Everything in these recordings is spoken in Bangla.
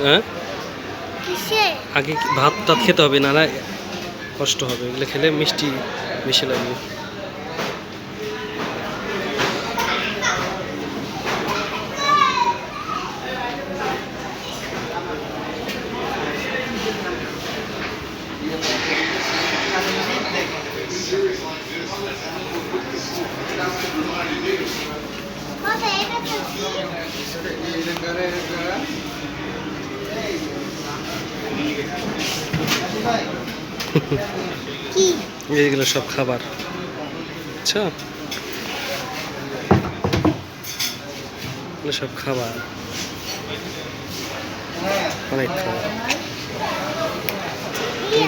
হ্যাঁ আগে ভাত টাত খেতে হবে, না কষ্ট হবে, এগুলো খেলে মিষ্টি বেশি লাগবে। এইগুলো সব খাবার, আচ্ছা এগুলো সব খাবার, অনেক খাবার।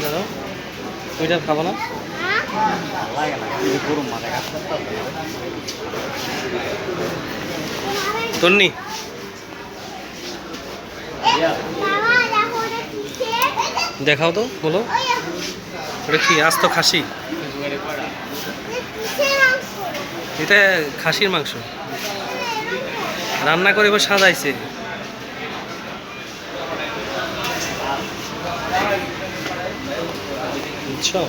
দাঁড়াও, ওইটা খাবো না, তন্নি দেখাও তো, বলো ওটা কি? আস্ত খাসি, এটা খাসির মাংস রান্না করে এবার সাজাইছে। বুঝছো?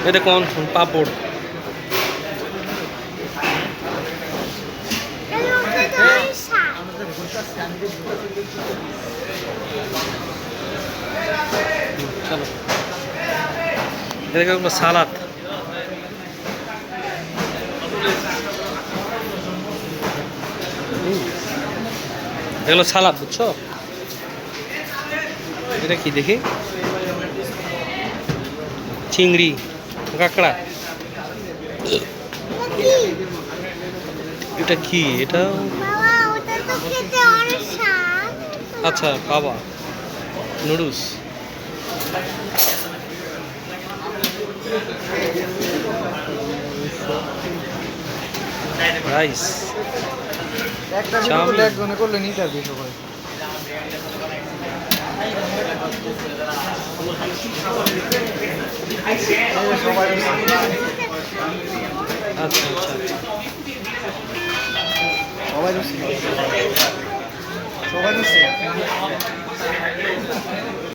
এটা কোন পাপড়? চলো, এটা সালাদ, এগুলো সালাদ, বুঝছো? এটা কি দেখি? চিংড়ি, কাঁকড়া, এটা কি? এটা আচ্ছা বাবা, নুডলস, রাইস, একজনে করলে নিতে হবে সবাই। আচ্ছা আচ্ছা সবাই সবাই